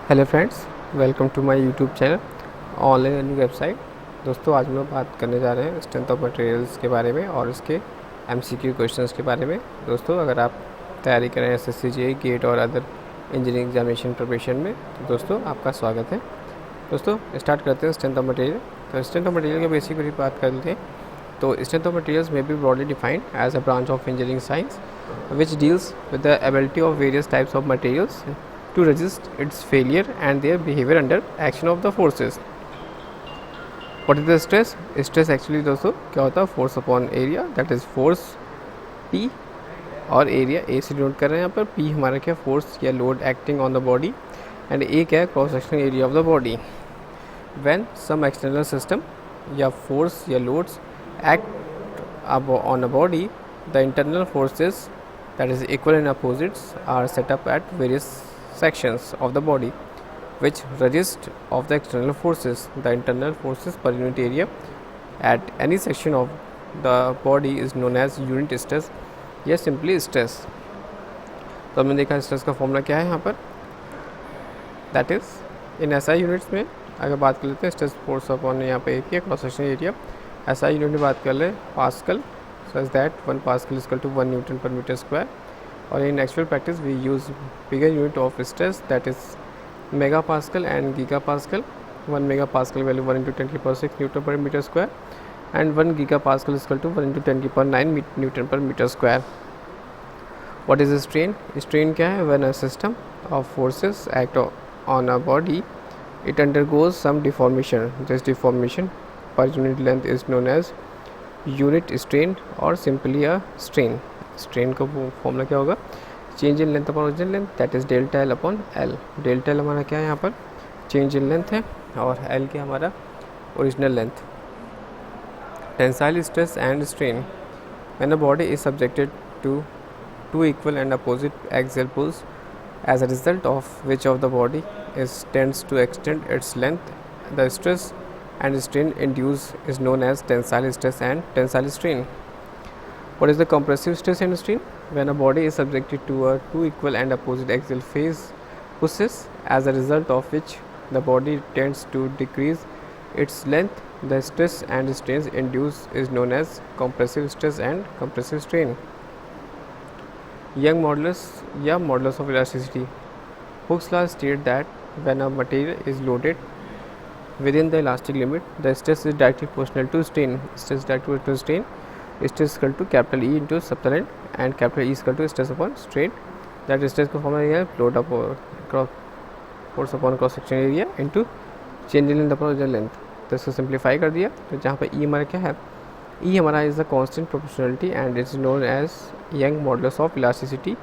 Hello friends, welcome to my YouTube channel online learning website. दोस्तों, आज हम लोग बात करने जा रहे हैं स्ट्रेंथ ऑफ मटेरियल्स के बारे में और इसके एमसीक्यू क्वेश्चंस के बारे में। दोस्तों, अगर आप तैयारी करें एसएससी जेईई गेट और अदर इंजीनियरिंग एग्जामिनेशन प्रिपरेशन में, तो दोस्तों आपका स्वागत है। दोस्तों, स्टार्ट करते हैं स्ट्रेंथ ऑफ मटेरियल। तो स्ट्रेंथ ऑफ मटेरियल के बेसिक की बात कर लेते हैं। तो स्ट्रेंथ ऑफ मटेरियल्स में be broadly defined as a branch of engineering science which deals with the ability of various types of materials to resist its failure and their behavior under action of the forces. What is the stress? Stress actually दोस्तों क्या होता है? Force upon area, that is force P और area A से denote कर रहे हैं यहाँ पर। P हमारा क्या फोर्स या load acting on the body and A क्या है? Cross sectional area of the body. When some external system या फोर्स या loads act on a body, the internal forces, that is equal and opposites, are set up at various sections of the body which resist of the external forces. The internal forces per unit area at any section of the body is known as unit stress या simply stress. तो हमने देखा stress का formula क्या है यहाँ पर, that is in SI units में अगर बात कर लेते हैं स्ट्रेस फोर्स अपॉन यहाँ पे area cross section area, SI unit में बात कर ले pascal, such that 1 Pascal is equal to 1 Newton per meter square. Or in actual practice we use bigger unit of stress, that is megapascal and gigapascal. 1 megapascal value 1 into 10 to the power 6 Newton per meter square and 1 gigapascal is equal to 1 into 10 to the power 9 Newton per meter square. What is strain? Strain क्या है? When a system of forces act on a body, it undergoes some deformation. This deformation per unit length is known as unit strain और simply a strain. Strain का formula क्या होगा? Change in length upon original length, that is delta L upon L. Delta L हमारा क्या है यहाँ पर? Change in length है और एल क्या हमारा? Original length. Tensile stress and strain when a body is subjected to two equal and opposite axial pulls as a result of which of the body is tends to extend its length, the stress and strain induced is known as tensile stress and tensile strain. What is the compressive stress and strain? When a body is subjected to a two equal and opposite axial phase pushes, as a result of which the body tends to decrease its length, the stress and strains induced is known as compressive stress and compressive strain. Young modulus या modulus of elasticity. Hooke's law states that when a material is loaded within the elastic limit, the stress is directly proportional to strain. Stress directly proportional to strain. Stress is equal to capital E into subtendon and capital E is equal to stress upon strain. That stress का formula है load up force upon cross section area into change in length upon original length. तो इसको simplify कर दिया, तो जहाँ पर E हमारा क्या है? E हमारा is the constant proportionality and it's known as Young modulus of elasticity.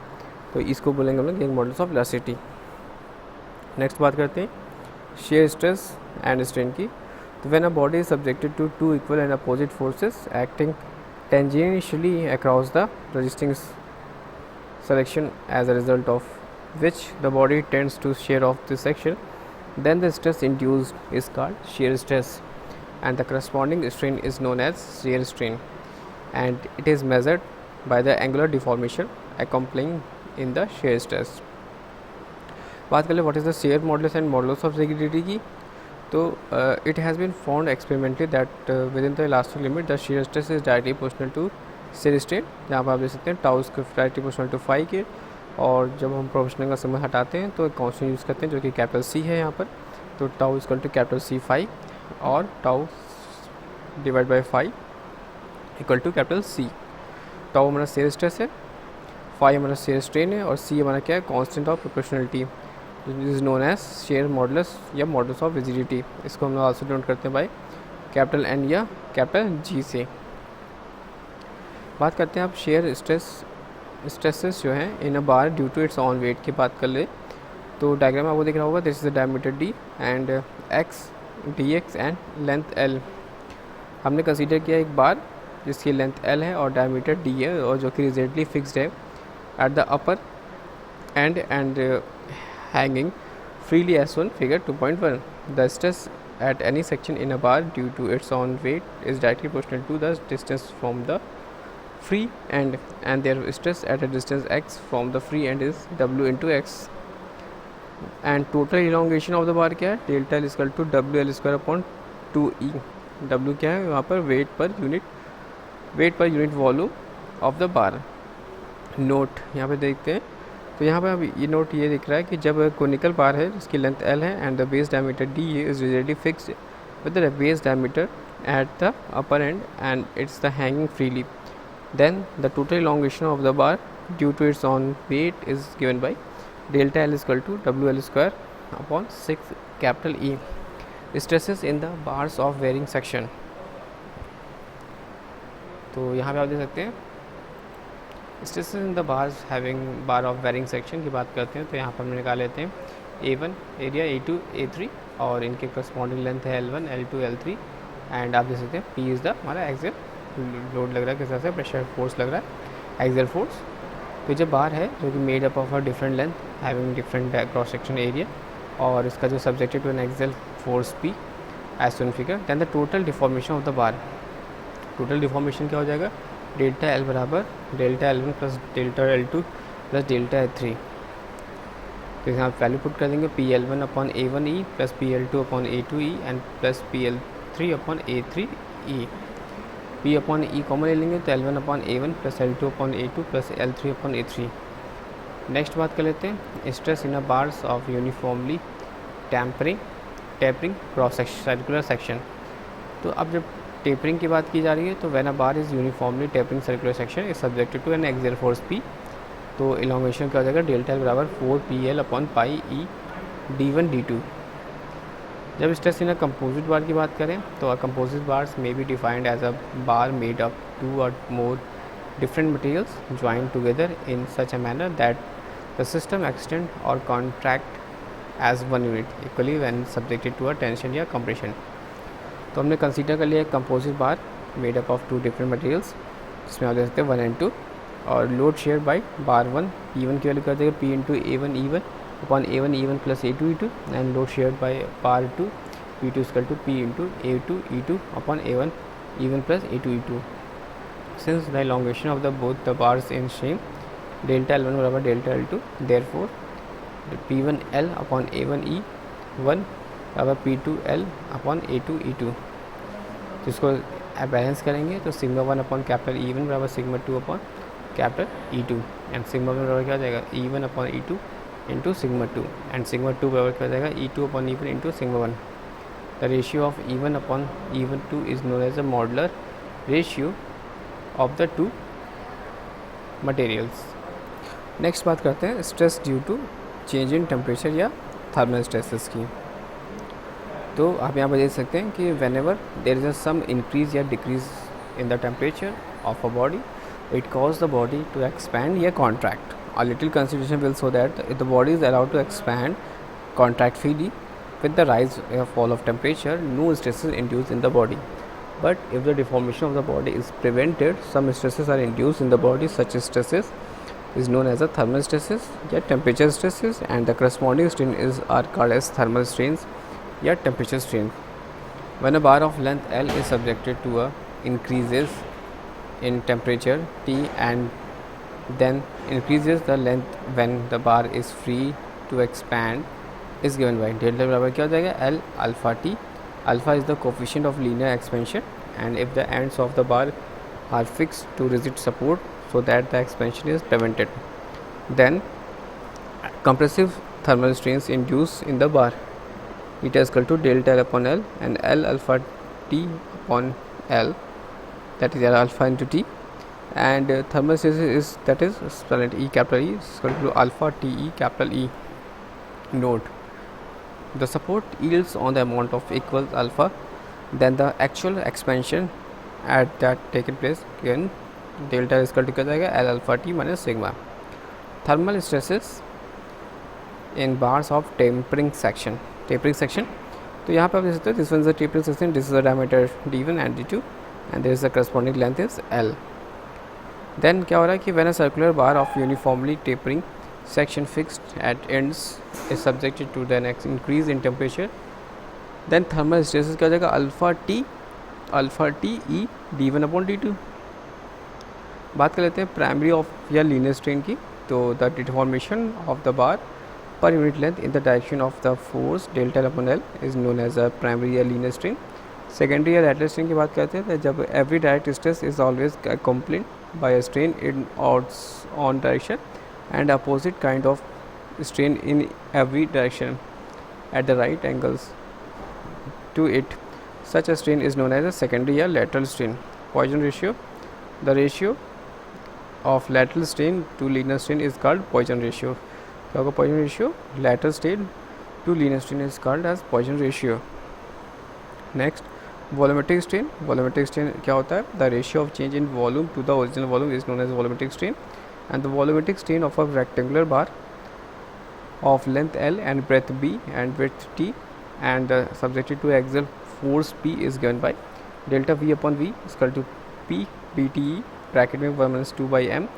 तो इसको बोलेंगे हम लोग Young modulus of elasticity. Next बात करते हैं shear stress and strain की। तो when a body is subjected to two equal and opposite forces acting tangentially across the resisting section, as a result of which the body tends to shear off this section, then the stress induced is called shear stress and the corresponding strain is known as shear strain, and it is measured by the angular deformation accompanying in the shear stress. बात कर ले what is the shear modulus and modulus of rigidity की। तो it has been found experimentally that within the elastic limit the shear stress is directly proportional to shear strain, जहाँ पर आप देख सकते हैं टाउ इसको डायरेक्टली प्रोपोर्शनल टू फाई के। और जब हम प्रोपोर्शनल का सिंबल हटाते हैं तो एक कॉन्स्टेंट यूज़ करते हैं जो कि कैपिटल सी है यहाँ पर। तो tau equal to capital C phi और tau divide by phi equal to capital C. Tau हमारा शेयर स्ट्रेस है, फाई हमारा शेयर स्ट्रेन है और सी हमारा क्या है? Constant of proportionality is known as shear modulus या मॉडुलस ऑफ रिजिडिटी। इसको हम लोग आल्सो डिनोट करते हैं बाय कैपिटल एन या कैपिटल जी से। बात करते हैं आप शेयर स्ट्रेसेस जो हैं in a bar due to its own weight की बात कर ले। तो डायग्राम आपको दिख रहा होगा, this is the diameter D and x D x and length L. हमने कंसीडर किया एक बार जिसकी लेंथ एल है और डायमीटर डी है और जो कि रिजिडली फिक्स्ड है at the upper and hanging freely as shown figure 2.1. The stress at any section in a bar due to its own weight is directly proportional to the distance from the free and their stress at a distance x from the free end is w into x. And total elongation of the bar क्या है, delta L equal to W L square upon 2E। W क्या है वहाँ पर, weight per unit volume of the bar. Note यहाँ पे देखते हैं, तो यहाँ पर अभी ये नोट ये दिख रहा है कि जब कोनिकल बार है जिसकी लेंथ एल है and the base diameter D is rigidly fixed with the base diameter at the upper end and it's the hanging freely, then the total elongation of the bar due to its own weight is given by delta L is equal to WL square upon 6 capital E. Stresses in the bars of varying section, तो यहाँ पे आप देख सकते हैं stresses in the bars having bar of varying section की बात करते हैं, तो यहाँ पर हम निकाल लेते हैं A1 एरिया, A2 A3 और इनके करस्पॉन्डिंग लेंथ है L1 L2 L3 एंड आप देख सकते हैं P इज़ द हमारा एक्सियल लोड लग रहा है, किस तरह से प्रेशर फोर्स लग रहा है, एक्सियल फोर्स। तो जब बार है जो कि made up of a different length having different cross section area और इसका जो subjected to an axial force P as shown figure, then the total deformation of the bar, total deformation क्या हो जाएगा, डेल्टा एल बराबर delta L1 plus delta L2 plus delta L3। तो यहाँ value put कर देंगे PL1 अपॉन A1E प्लस PL2 upon A2E and plus PL3 upon A3E। P upon E common ले लेंगे तो L1 upon A1 plus L2 upon A2 plus L3 upon A3। Next बात कर लेते हैं stress in a bars of uniformly tapering cross circular section. तो अब जब टेपरिंग की बात की जा रही है तो when a bar is uniformly tapering circular section is subjected to an axial force P, तो इलोंगेशन क्या हो जाएगा, डेल्टा एल बराबर 4PL upon pi E D1 D2। जब स्ट्रेस इन अ कंपोजिट बार की बात करें तो composite bars may be defined as a bar made up 2 or more different materials joined together in such a manner that the system extend or contract as one unit equally when subjected to a tension या compression। तो हमने consider कर लिया एक composite bar made up of 2 different materials, जिसमें आप देख सकते हैं 1 and 2, और load share by bar 1 P1 की वैल्यू कर देगा P into A1 E1 upon A1 E1 plus A2 E2 and load share by bar 2 P2 equal to P into A2 E2 upon A1 E1 plus A2 E2। Since the elongation of the both the bars in same delta L1 बराबर delta L2, therefore P1 L upon A1 E1 बराबर P2 L upon A2 E2। जिसको balance करेंगे तो sigma 1 upon capital E1 बराबर sigma 2 upon capital E2 and sigma 1 बराबर क्या हो जाएगा E1 upon E2 into sigma 2 and sigma 2 बराबर क्या हो जाएगा E2 upon E1 into sigma 1। The ratio of E1 upon E1 2 is known as a modular ratio of the two materials. Next बात करते हैं stress due to change in temperature या thermal stresses की। तो आप यहाँ पर देख सकते हैं कि whenever there is a some increase या decrease in the temperature of a body, it causes the body to expand or contract. A little consideration will show that if the body is allowed to expand, contract freely with the rise or fall of temperature, no stress is induced in the body. But if the deformation of the body is prevented, some stresses are induced in the body. Such stresses is known as the thermal stresses or temperature stresses, and the corresponding strain are called as thermal strains or temperature strain. When a bar of length L is subjected to a increases in temperature T and then increases the length when the bar is free to expand is given by delta बराबर क्या हो जाएगा L alpha T। Alpha is the coefficient of linear expansion and if the ends of the bar are fixed to rigid support so that the expansion is prevented, then compressive thermal strains induced in the bar, it is equal to delta L upon L and L alpha T upon L, that is alpha into T, and thermal stress is that is spelled E capital E is equal to alpha TE capital E. Note: the support yields on the amount of equals alpha then the actual expansion at that taken place, when delta is equal to क्या जाएगा L alpha T minus sigma. Thermal stresses in bars of tapering section. तो यहाँ पर आप देख सकते हैं this one is the tapering section, this is the diameter D1 and D2 and there is the corresponding length is L. Then क्या हो रहा है कि when a circular bar of uniformly tapering section fixed at ends is subjected to the next increase in temperature, then thermal stresses क्या हो जाएगा alpha T E D1 upon D2। बात कर लेते हैं प्राइमरी ऑफ या लीनियर स्ट्रेन की। तो the deformation of the bar per unit length in the direction of the force delta L upon L is known as a primary or linear strain. Secondary या lateral strain की बात करते हैं जब every direct stress is always accompanied by a strain in odds on direction and opposite kind of strain in every direction at the right angles to it. Such a strain is known as a secondary or lateral strain. Poisson ratio. The ratio of lateral strain to linear strain is called Poisson ratio. क्या होगा Poisson ratio? Lateral strain to linear strain is called as Poisson ratio. Next, volumetric strain. Volumetric strain क्या होता है? The ratio of change in volume to the original volume is known as volumetric strain. And the volumetric strain of a rectangular bar of length L and breadth B and width T and subjected to axial force P is given by delta V upon V is equal to P BTE bracket में 1 minus 2 by M,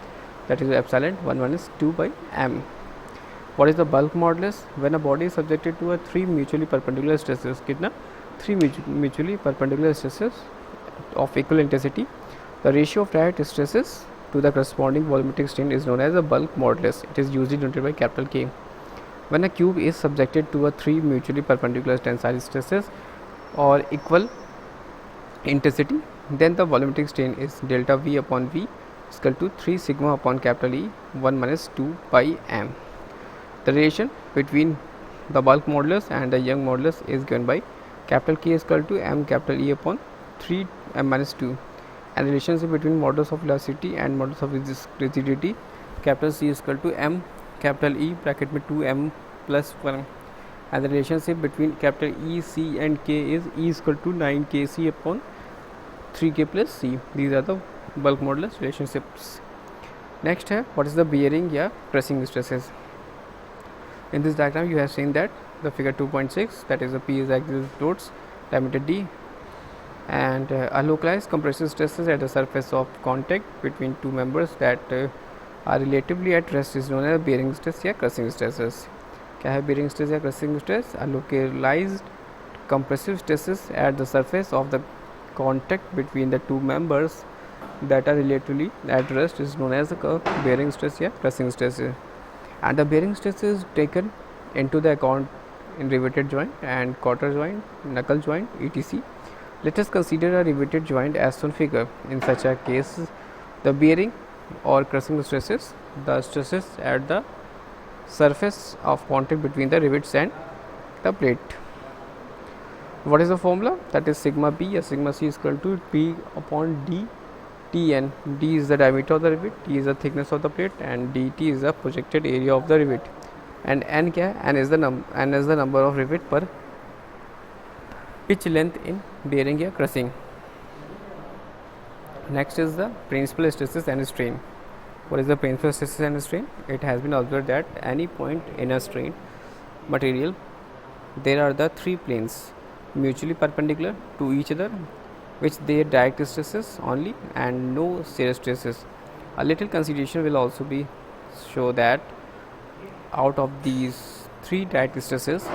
that is epsilon 1 minus 2 by M. What is the bulk modulus? When a body is subjected to a 3 mutually perpendicular stresses, कितना 3 mutually perpendicular stresses of equal intensity, the ratio of direct stresses to the corresponding volumetric strain is known as a bulk modulus. It is usually denoted by capital K. When a cube is subjected to a 3 mutually perpendicular tensile stresses or equal intensity, then the volumetric strain is delta V upon V is equal to 3 sigma upon capital E 1 minus 2 by M. The relation between the bulk modulus and the Young modulus is given by capital K is equal to M capital E upon 3 M minus 2, and the relationship between modulus of velocity and modulus of rigidity capital C is equal to M capital E bracket में 2M plus 1, and the relationship between capital E, C and K is E is equal to 9kc upon 3k plus C. These are the bulk modulus relationships. Next है what is the bearing या pressing stresses. In this diagram you have seen that the figure 2.6, that is the P is axial loads diameter D and are localized compressive stresses at the surface of contact between two members that are relatively at rest is known as bearing stress या crushing stresses. क्या है bearing stress या crushing stress? Are localized compressive stresses at the surface of the contact between the two members that are relatively at rest is known as the bearing stress या crushing stress. And the bearing stress is taken into the account in riveted joint and quarter joint, knuckle joint, etc. Let us consider a riveted joint as shown figure. In such a case, the bearing or crushing stresses, the stresses at the surface of contact between the rivets and the plate. What is the formula? That is sigma B or sigma C is equal to P upon D Tn. D is the diameter of the rivet, T is the thickness of the plate, and dt is the projected area of the rivet. And n क्या है? N is the number of rivet per pitch length in bearing या crushing. Next is the principal stresses and strain. What is the principal stresses and strain? It has been observed that any point in a strain material, there are the three planes mutually perpendicular to each other, which their direct stresses only and no shear stresses. A little consideration will also be show that out of these three direct stresses,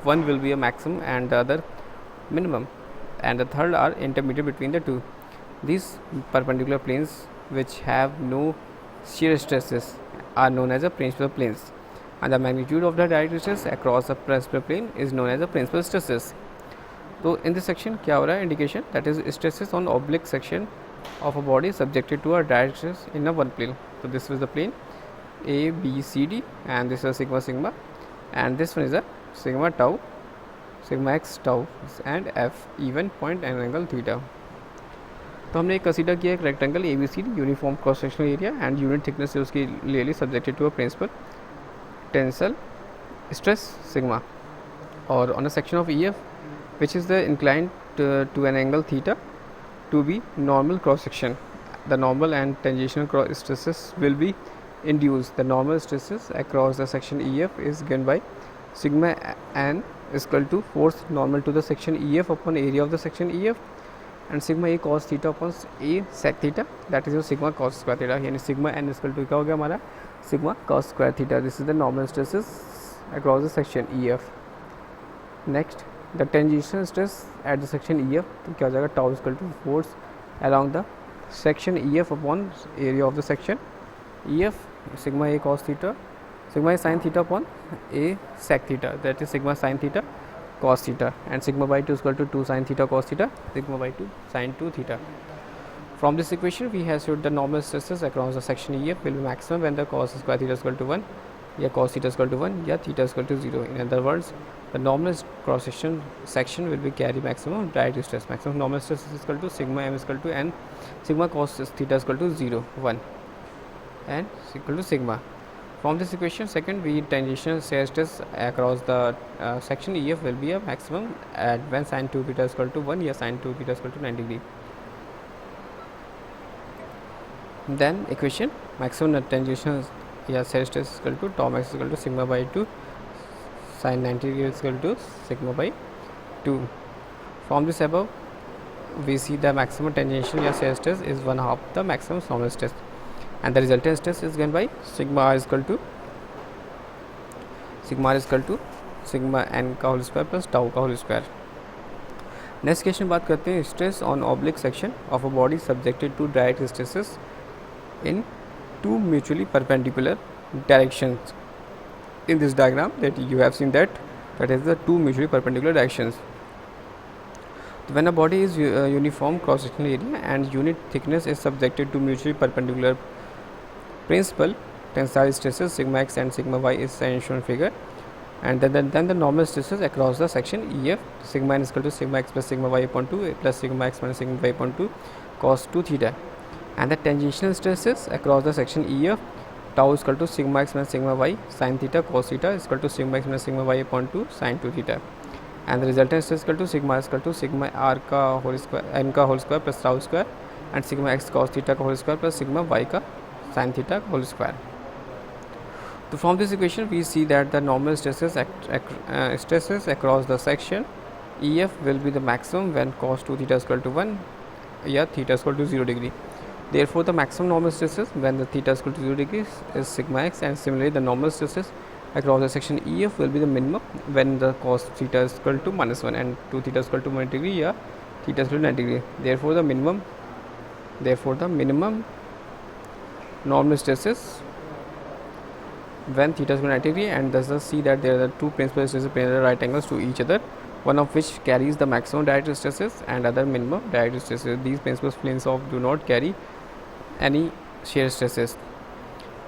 one will be a maximum and the other minimum, and the third are intermediate between the two. These perpendicular planes which have no shear stresses are known as the principal planes, and the magnitude of the direct stress across the principal plane is known as the principal stresses. So in this section क्या हो रहा है indication, that is stresses on oblique section of a body subjected to a direct stress in a one plane. So this is the plane A, B, C, D, and this is sigma, and this one is a sigma tau, sigma x tau and f even point and angle theta. तो हमने consider किया एक rectangle A B C D uniform cross sectional area and unit thickness से उसकी ले ली subjected to a principal tensile stress sigma, और on a section of E F which is the inclined to an angle theta to be normal cross section. The normal and tangential cross stresses will be induced. The normal stresses across the section EF is given by sigma n is equal to force normal to the section EF upon area of the section EF and sigma a cos theta upon a sec theta, that is your sigma cos square theta. यानी sigma n is equal to क्या हो गया हमारा sigma cos square theta. This is the normal stresses across the section EF. Next, the tangential stress at the section EF, तो क्या हो जाएगा tau is equal to force along the section EF upon area of the section EF sigma a cos theta sigma is sin theta upon a sec theta, that is sigma sin theta cos theta, and sigma by 2 is equal to 2 sin theta cos theta, sigma by 2 sin 2 theta. From this equation we have showed the normal stresses across the section EF will be maximum when the cos square theta is equal to 1, या cos theta is equal to 1, या theta is equal to 0. In other words, the normal cross section will be carry maximum direct stress. Maximum normal stress is equal to sigma m is equal to n, sigma cos theta is equal to 0, 1, and is equal to sigma. From this equation, second, we tangential shear stress across the section EF will be a maximum at when sin 2 theta is equal to 1, या sin 2 theta is equal to 90 degree. Then equation maximum tangential या shear stress is equal to tau max is equal to sigma by 2 sin 90 degree is equal to sigma by 2. From this above we see the maximum tangential या shear stress is 1/2 the maximum normal stress, and the resultant stress is given by sigma r is equal to sigma n का whole square plus tau का whole square. Next question बात करते हैं stress on oblique section of a body subjected to direct stresses in two mutually perpendicular directions. In this diagram that you have seen that is the two mutually perpendicular directions. When a body is uniform cross sectional area and unit thickness is subjected to mutually perpendicular principal tensile stresses sigma x and sigma y is shown figure, and then the normal stresses across the section EF sigma n is equal to sigma x plus sigma y upon 2 plus sigma x minus sigma y upon 2 cos 2 theta, and the tangential stresses across the section EF tau is equal to sigma x minus sigma y sin theta cos theta is equal to sigma x minus sigma y upon 2 sin 2 theta, and the resultant stress is equal to sigma r का whole square n का whole square plus tau square and sigma x cos theta का whole square plus sigma y का sin theta का whole square. So from this equation we see that the normal stresses across the section EF will be the maximum when cos 2 theta is equal to 1 या theta is equal to 0 degree. Therefore, the maximum normal stresses when the theta is equal to 0 degrees is sigma x, and similarly the normal stresses across the section EF will be the minimum when the cos theta is equal to minus 1 and 2 theta is equal to 1 degree या theta is equal to 90 degree. Therefore, the minimum normal stresses when theta is equal to 90 degree, and thus see that there are two principal stresses parallel right angles to each other, one of which carries the maximum direct stresses and other minimum direct stresses. These principal planes of do not carry any shear stresses.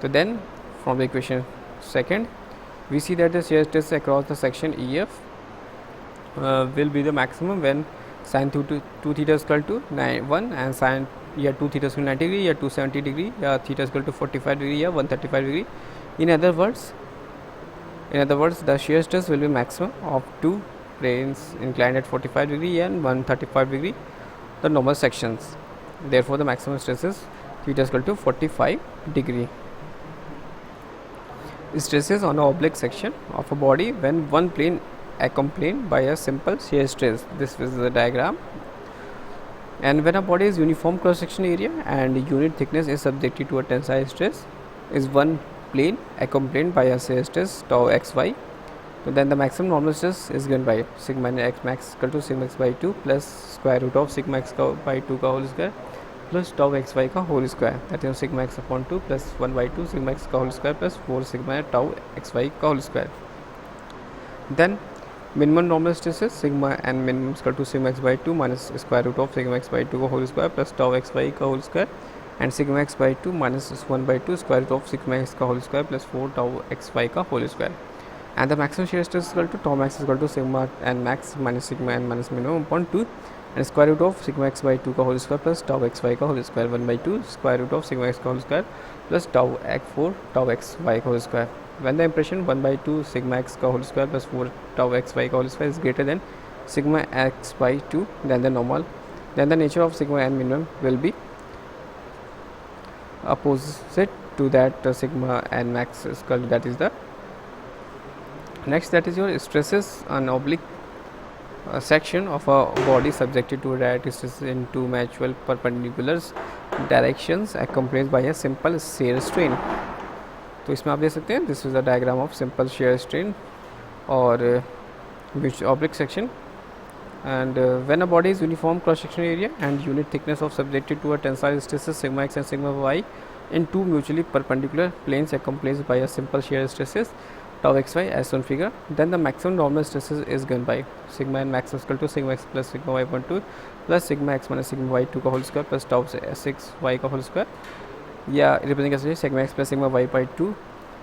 So then from the equation second we see that the shear stress across the section EF will be the maximum when sin 2 theta is equal to 1 and sin 2 theta is equal to 90 degree या 270 degree या theta is equal to 45 degree या 135 degree. In other words the shear stress will be maximum of two planes inclined at 45 degree and 135 degree the normal sections. Therefore, the maximum stress is theta is equal to 45 degree. Stresses on an oblique section of a body when one plane accompanied by a simple shear stress. This is the diagram. And when a body is uniform cross section area and unit thickness is subjected to a tensile stress is one plane accompanied by a shear stress tau xy. So then the maximum normal stress is given by sigma x max equal to sigma x by 2 plus square root of sigma x by 2 का whole square plus tau xy का whole square, that is sigma x upon 2 plus 1 by 2 sigma x का whole square plus 4 sigma tau xy का whole square. Then minimum normal stress is sigma n minimum is equal to sigma x by 2 minus square root of sigma x by 2 का whole square plus tau xy का whole square and sigma x by 2 minus 1 by 2 square root of sigma x का whole square plus 4 tau xy का whole square. And the maximum shear stress is equal to tau max is equal to sigma n max minus sigma n minus minimum upon 2 and square root of sigma x by 2 का whole square plus tau xy का whole square 1 by 2 square root of sigma x का whole square plus tau x4 tau xy का whole square. When the impression 1 by 2 sigma x का whole square plus 4 tau xy का whole square is greater than sigma x by 2 then the nature of sigma n minimum will be opposite to that sigma n max is equal, that is the next, that is your stresses on oblique section of a body subjected to a direct stress in two mutual perpendicular directions accompanied by a simple shear strain. तो इसमें आप देख सकते हैं this is the diagram of simple shear strain और which oblique section, and when a body is uniform cross sectional area and unit thickness of subjected to a tensile stresses sigma x and sigma y in two mutually perpendicular planes accompanied by a simple shear stresses tau xy as shown figure, then the maximum normal stresses is given by sigma n max is equal to sigma x plus sigma y upon 2 plus sigma x minus sigma y 2 का whole square plus tau 6 y का whole square, या represent कर सकते हैं sigma X plus sigma Y by 2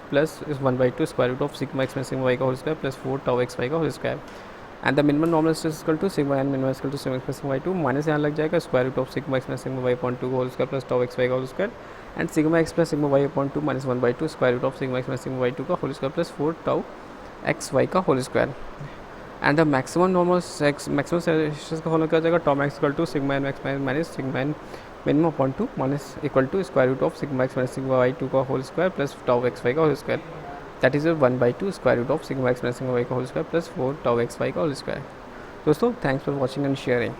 plus 1/2 square root of sigma X plus sigma Y का whole square plus 4 tau X Y का whole square, and the minimum normal stress equal to sigma N minimum equal to sigma X plus sigma Y 2 minus यहाँ लग जाएगा square root of sigma X plus sigma Y upon 2 का whole square plus tau X Y का whole square, and sigma X plus sigma Y upon 2 minus 1/2 square root of sigma X plus sigma Y 2 का whole square plus 4 tau X Y का whole square, and the maximum normal maximum stress का whole क्या हो जाएगा टॉम X equal to sigma N X minus sigma N minimum upon 2 minus equal to square root of sigma X minus sigma Y 2 का whole square plus tau X Y का whole square, that is 1/2 square root of sigma X minus sigma Y का whole square plus 4 tau X Y का whole square. दोस्तों thanks for watching and sharing.